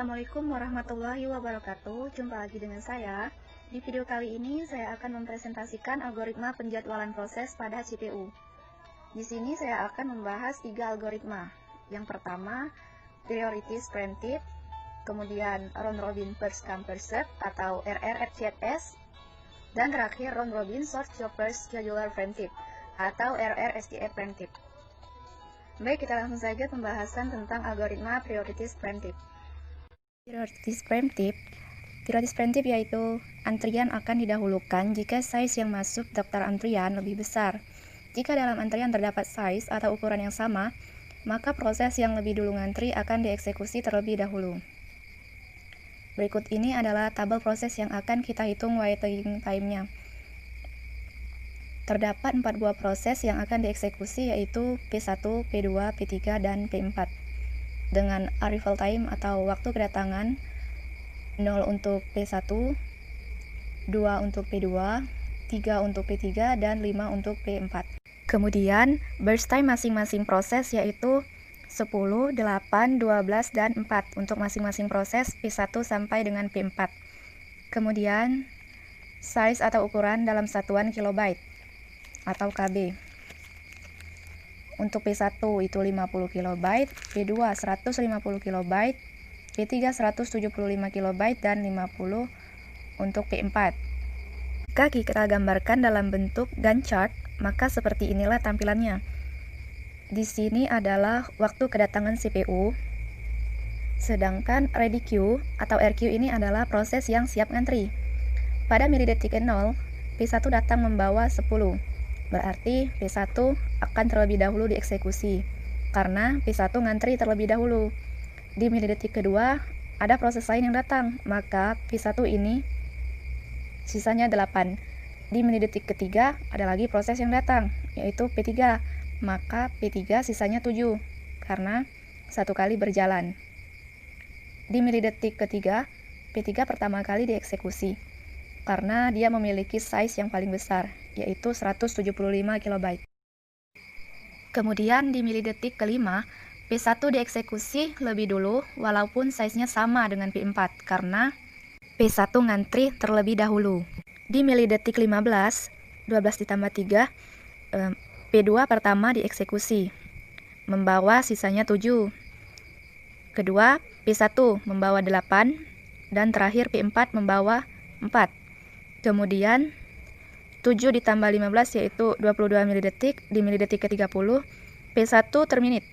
Assalamualaikum warahmatullahi wabarakatuh. Jumpa lagi dengan saya. Di video kali ini saya akan mempresentasikan algoritma penjadwalan proses pada CPU. Di sini saya akan membahas 3 algoritma. Yang pertama, Priority Preemptive, kemudian Round Robin First Come First Served atau RRFCFS, dan terakhir Round Robin Short Chopper Scheduler Preemptive atau RRSCF Preemptive. Baik, kita langsung saja pembahasan tentang algoritma Priority Preemptive. Priority preemptive yaitu antrian akan didahulukan jika size yang masuk daftar antrian lebih besar. Jika dalam antrian terdapat size atau ukuran yang sama, maka proses yang lebih dulu ngantri akan dieksekusi terlebih dahulu. Berikut ini adalah tabel proses yang akan kita hitung waiting time-nya. Terdapat 4 buah proses yang akan dieksekusi, yaitu P1, P2, P3, dan P4. Dengan arrival time atau waktu kedatangan 0 untuk P1, 2 untuk P2, 3 untuk P3, dan 5 untuk P4. Kemudian, burst time masing-masing proses yaitu 10, 8, 12, dan 4 untuk masing-masing proses P1 sampai dengan P4. Kemudian, size atau ukuran dalam satuan kilobyte atau KB. Untuk P1 itu 50 KB, P2 150 KB, P3 175 KB, dan 50 untuk P4. Jika kita gambarkan dalam bentuk Gantt chart, maka seperti inilah tampilannya. Di sini adalah waktu kedatangan CPU, sedangkan ready queue atau RQ ini adalah proses yang siap ngantri. Pada milidetik 0, P1 datang membawa 10. Berarti P1 akan terlebih dahulu dieksekusi, karena P1 ngantri terlebih dahulu. Di milidetik kedua, ada proses lain yang datang, maka P1 ini sisanya 8. Di milidetik ketiga, ada lagi proses yang datang, yaitu P3, maka P3 sisanya 7, karena satu kali berjalan. Di milidetik ketiga, P3 pertama kali dieksekusi, karena dia memiliki size yang paling besar, yaitu 175 KB. Kemudian di milidetik kelima, P1 dieksekusi lebih dulu walaupun size-nya sama dengan P4 karena P1 ngantri terlebih dahulu. Di milidetik 15, 12 ditambah 3, P2 pertama dieksekusi, membawa sisanya 7. Kedua, P1 membawa 8, dan terakhir P4 membawa 4. Kemudian 7 ditambah 15 yaitu 22 milidetik. Di milidetik ke-30 P1 terminit.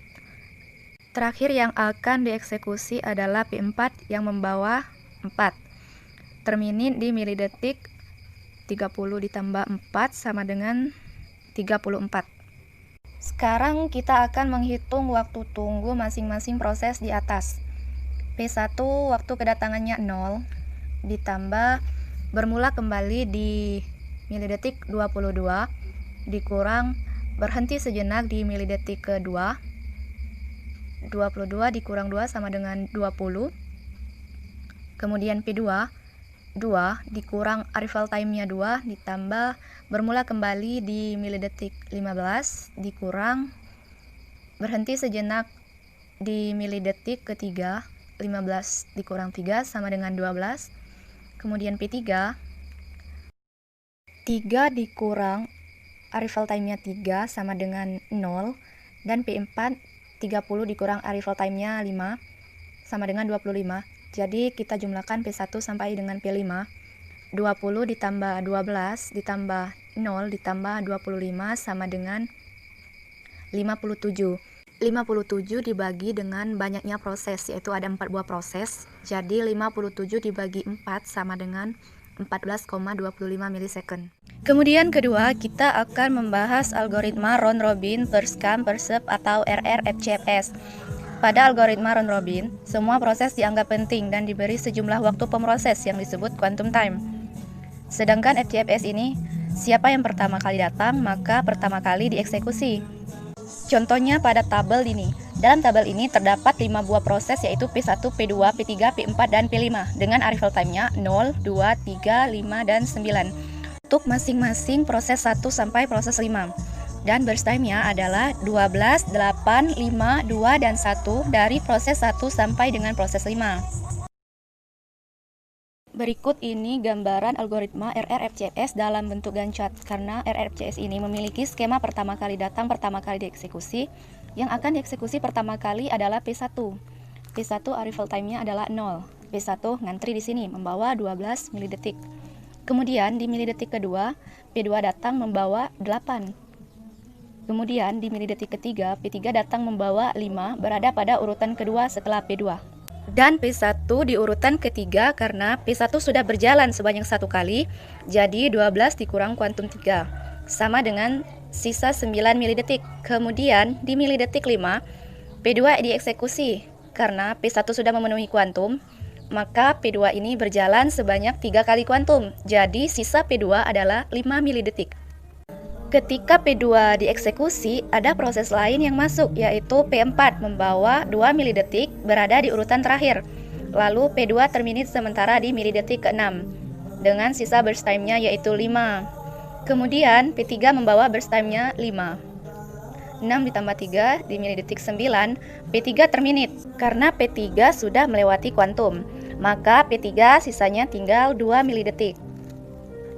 Terakhir yang akan dieksekusi adalah P4 yang membawa 4. Terminit di milidetik 30 ditambah 4 sama dengan 34. Sekarang kita akan menghitung waktu tunggu masing-masing proses di atas. P1 waktu kedatangannya 0 ditambah bermula kembali di milidetik 22 dikurang berhenti sejenak di milidetik kedua. 22 dikurang 2 sama dengan 20. Kemudian P2 2 dikurang arrival time-nya 2 ditambah bermula kembali di milidetik 15 dikurang berhenti sejenak di milidetik ketiga. 15 dikurang 3 sama dengan 12. Kemudian P3 3 dikurang arrival time-nya 3 sama dengan 0, dan P4 30 dikurang arrival time-nya 5 sama dengan 25. Jadi kita jumlahkan P1 sampai dengan P5. 20 ditambah 12 ditambah 0 ditambah 25 sama dengan 57. 57 dibagi dengan banyaknya proses, yaitu ada 4 buah proses. Jadi 57 dibagi 4 sama dengan 14,25 milisecond. Kemudian kedua, kita akan membahas algoritma Round Robin First Come First Served atau RRFCFS. Pada algoritma Round Robin, semua proses dianggap penting dan diberi sejumlah waktu pemroses yang disebut quantum time. Sedangkan FCFS ini, siapa yang pertama kali datang, maka pertama kali dieksekusi. Contohnya pada tabel ini. Dalam tabel ini terdapat 5 buah proses yaitu P1, P2, P3, P4, dan P5 dengan arrival time-nya 0, 2, 3, 5, dan 9 untuk masing-masing proses 1 sampai proses 5. Dan burst time-nya adalah 12, 8, 5, 2, dan 1 dari proses 1 sampai dengan proses 5. Berikut ini gambaran algoritma RRFCS dalam bentuk gancat. Karena RRFCS ini memiliki skema pertama kali datang, pertama kali dieksekusi. Yang akan dieksekusi pertama kali adalah P1. P1 arrival time-nya adalah 0. P1 ngantri di sini membawa 12 milidetik. Kemudian di milidetik kedua, P2 datang membawa 8. Kemudian di milidetik ketiga, P3 datang membawa 5, berada pada urutan kedua setelah P2. Dan P1 di urutan ketiga karena P1 sudah berjalan sebanyak 1 kali, jadi 12 dikurang kuantum 3, sama dengan sisa 9 milidetik. Kemudian di milidetik 5, P2 dieksekusi. Karena P1 sudah memenuhi kuantum, maka P2 ini berjalan sebanyak 3 kali kuantum, jadi sisa P2 adalah 5 milidetik. Ketika P2 dieksekusi, ada proses lain yang masuk, yaitu P4 membawa 2 milidetik berada di urutan terakhir. Lalu P2 terminate sementara di milidetik ke-6, dengan sisa burst time-nya yaitu 5. Kemudian P3 membawa burst time-nya 5. 6 ditambah 3 di milidetik 9, P3 terminate. Karena P3 sudah melewati kuantum, maka P3 sisanya tinggal 2 milidetik.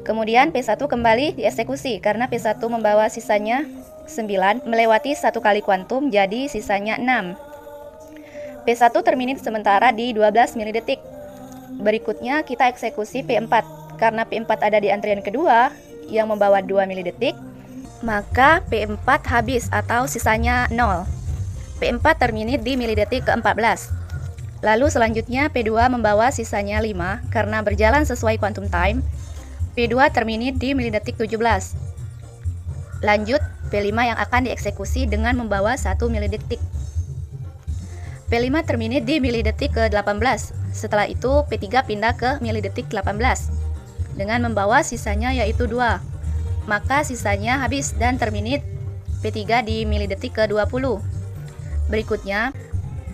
Kemudian P1 kembali dieksekusi karena P1 membawa sisanya 9, melewati 1 kali kuantum, jadi sisanya 6. P1 terminate sementara di 12 milidetik. Berikutnya kita eksekusi P4. Karena P4 ada di antrian kedua yang membawa 2 milidetik, maka P4 habis atau sisanya 0. P4 terminate di milidetik ke-14. Lalu selanjutnya P2 membawa sisanya 5 karena berjalan sesuai quantum time. P2 terminate di milidetik 17. Lanjut P5 yang akan dieksekusi dengan membawa 1 milidetik. P5 terminate di milidetik ke-18. Setelah itu P3 pindah ke milidetik 18 dengan membawa sisanya yaitu 2. Maka sisanya habis dan terminate P3 di milidetik ke-20. Berikutnya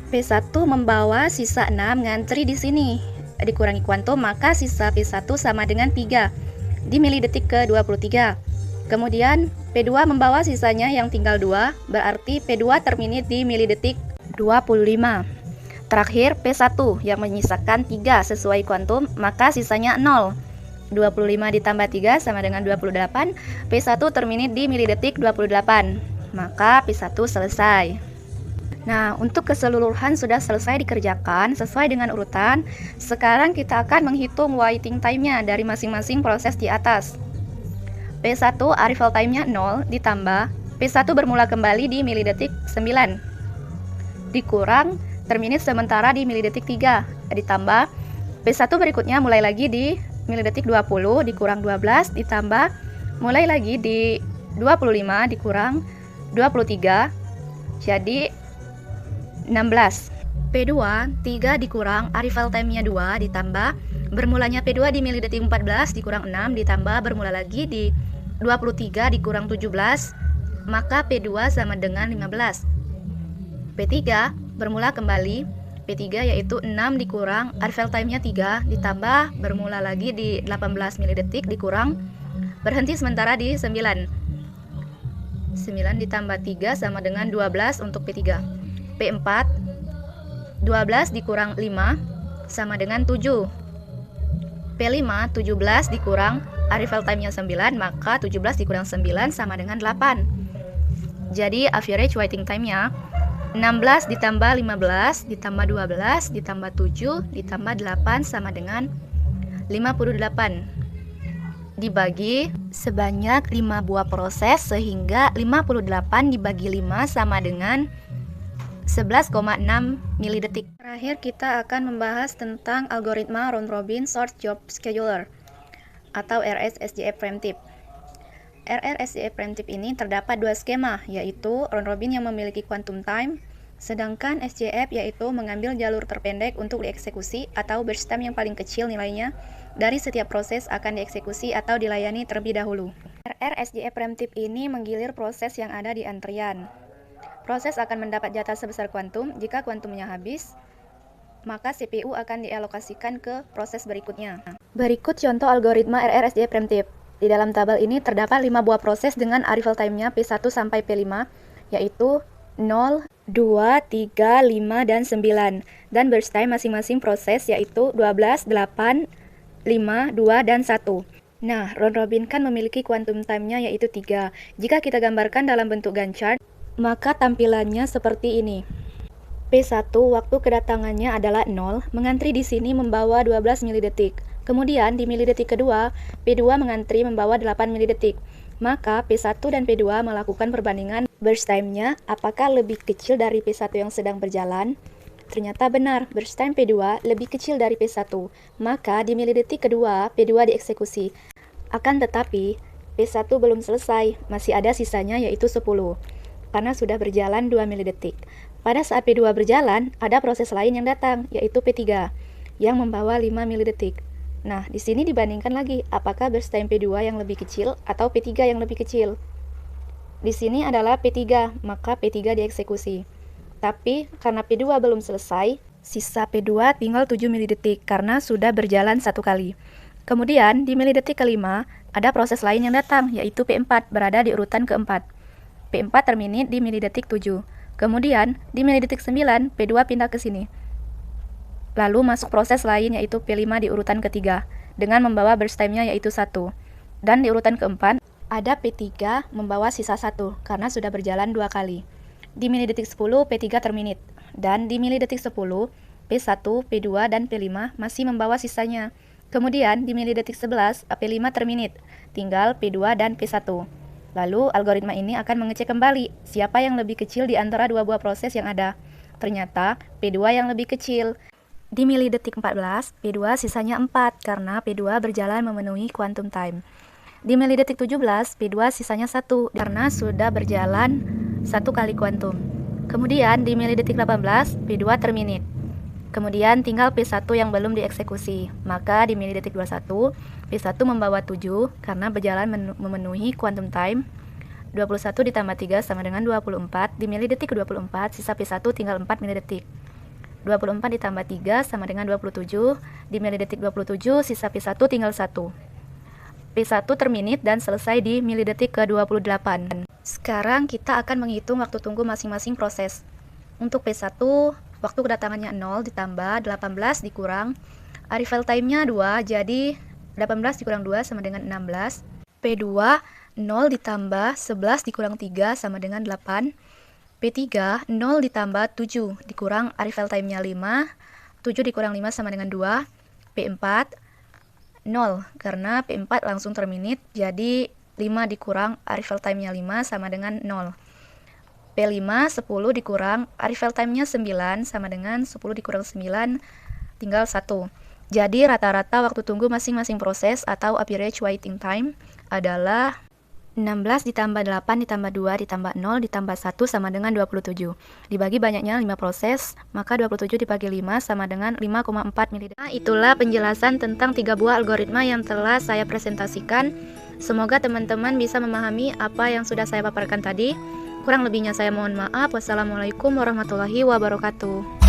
P1 membawa sisa 6 ngantri di sini. Dikurangi kuantum, maka sisa P1 sama dengan 3 di milidetik ke-23. Kemudian P2 membawa sisanya yang tinggal 2, berarti P2 terminate di milidetik 25. Terakhir P1 yang menyisakan 3 sesuai kuantum, maka sisanya 0. 25 ditambah 3 sama dengan 28. P1 terminate di milidetik 28. Maka P1 selesai. Nah, untuk keseluruhan sudah selesai dikerjakan sesuai dengan urutan. Sekarang kita akan menghitung waiting time-nya dari masing-masing proses di atas. P1 arrival time-nya 0 ditambah P1 bermula kembali di milidetik 9 dikurang terminate sementara di milidetik 3 ditambah P1 berikutnya mulai lagi di milidetik 20 dikurang 12 ditambah mulai lagi di 25 dikurang 23, jadi 16. P2 3 dikurang arrival time-nya 2 ditambah bermulanya P2 di milidetik 14 dikurang 6 ditambah bermula lagi di 23 dikurang 17, maka P2 sama dengan 15. P3 bermula kembali P3 yaitu 6 dikurang arrival time-nya 3 ditambah bermula lagi di 18 milidetik dikurang berhenti sementara di 9. 9 ditambah 3 sama dengan 12 untuk P3. P4 12 dikurang 5 sama dengan 7. P5 17 dikurang arrival time-nya 9, maka 17 dikurang 9 sama dengan 8. Jadi average waiting time-nya 16 ditambah 15 ditambah 12 ditambah 7 ditambah 8 sama dengan 58. Dibagi sebanyak 5 buah proses sehingga 58 dibagi 5 sama dengan 11,6 milidetik. Terakhir kita akan membahas tentang algoritma round robin short job scheduler atau RSSJF preemptive. RSSJF preemptive ini terdapat dua skema, yaitu round robin yang memiliki quantum time, sedangkan SJF yaitu mengambil jalur terpendek untuk dieksekusi atau burst time yang paling kecil nilainya dari setiap proses akan dieksekusi atau dilayani terlebih dahulu. RSJF preemptive ini menggilir proses yang ada di antrian. Proses akan mendapat jatah sebesar kuantum. Jika kuantumnya habis, maka CPU akan dialokasikan ke proses berikutnya. Berikut contoh algoritma RSJF preemptive. Di dalam tabel ini terdapat 5 buah proses dengan arrival time-nya P1 sampai P5, yaitu 0, 2, 3, 5, dan 9. Dan burst time masing-masing proses yaitu 12, 8, 5, 2, dan 1. Nah, round robin kan memiliki quantum time-nya yaitu 3. Jika kita gambarkan dalam bentuk Gantt chart, maka tampilannya seperti ini. P1 waktu kedatangannya adalah 0, mengantri di sini membawa 12 milidetik. Kemudian di milidetik kedua, P2 mengantri membawa 8 milidetik. Maka P1 dan P2 melakukan perbandingan burst time-nya apakah lebih kecil dari P1 yang sedang berjalan. Ternyata benar, burst time P2 lebih kecil dari P1. Maka di milidetik kedua, P2 dieksekusi. Akan tetapi, P1 belum selesai, masih ada sisanya yaitu 10. Karena sudah berjalan 2 milidetik. Pada saat P2 berjalan, ada proses lain yang datang, yaitu P3, yang membawa 5 milidetik. Nah, di sini dibandingkan lagi, apakah burst time P2 yang lebih kecil atau P3 yang lebih kecil. Di sini adalah P3, maka P3 dieksekusi. Tapi, karena P2 belum selesai, sisa P2 tinggal 7 milidetik karena sudah berjalan 1 kali. Kemudian, di milidetik kelima, ada proses lain yang datang, yaitu P4, berada di urutan keempat. P4 terminit di milidetik 7. Kemudian, di milidetik 9, P2 pindah ke sini. Lalu masuk proses lain yaitu P5 di urutan ketiga, dengan membawa burst time-nya yaitu 1. Dan di urutan keempat, ada P3 membawa sisa 1, karena sudah berjalan 2 kali. Di milidetik 10, P3 terminit. Dan di milidetik 10, P1, P2, dan P5 masih membawa sisanya. Kemudian, di milidetik 11, P5 terminit, tinggal P2 dan P1. Lalu, algoritma ini akan mengecek kembali siapa yang lebih kecil di antara dua buah proses yang ada. Ternyata, P2 yang lebih kecil. Di milidetik 14, P2 sisanya 4 karena P2 berjalan memenuhi quantum time. Di milidetik 17, P2 sisanya 1 karena sudah berjalan 1 kali quantum. Kemudian di milidetik 18, P2 terminit. Kemudian tinggal P1 yang belum dieksekusi. Maka di milidetik 21, P1 membawa 7 karena berjalan memenuhi quantum time. 21 ditambah 3 sama dengan 24. Di milidetik 24, sisa P1 tinggal 4 milidetik. 24 ditambah 3 sama dengan 27. Di milidetik 27, sisa P1 tinggal 1. P1 terminit dan selesai di milidetik ke-28. Sekarang kita akan menghitung waktu tunggu masing-masing proses. Untuk P1, waktu kedatangannya 0 ditambah 18 dikurang arrival time-nya 2, jadi 18 dikurang 2 sama dengan 16. P2, 0 ditambah 11 dikurang 3 sama dengan 8. P3, 0 ditambah 7 dikurang arrival time-nya 5, 7 dikurang 5 sama dengan 2. P4, 0, karena P4 langsung terminit, jadi 5 dikurang arrival time-nya 5 sama dengan 0. P5, 10 dikurang arrival time-nya 9 sama dengan 10 dikurang 9, tinggal 1. Jadi rata-rata waktu tunggu masing-masing proses atau average waiting time adalah 16 ditambah 8 ditambah 2 ditambah 0 ditambah 1 sama dengan 27. Dibagi banyaknya 5 proses, maka 27 dibagi 5 sama dengan 5,4 milidetik. Nah, itulah penjelasan tentang 3 buah algoritma yang telah saya presentasikan. Semoga teman-teman bisa memahami apa yang sudah saya paparkan tadi. Kurang lebihnya saya mohon maaf. Wassalamualaikum warahmatullahi wabarakatuh.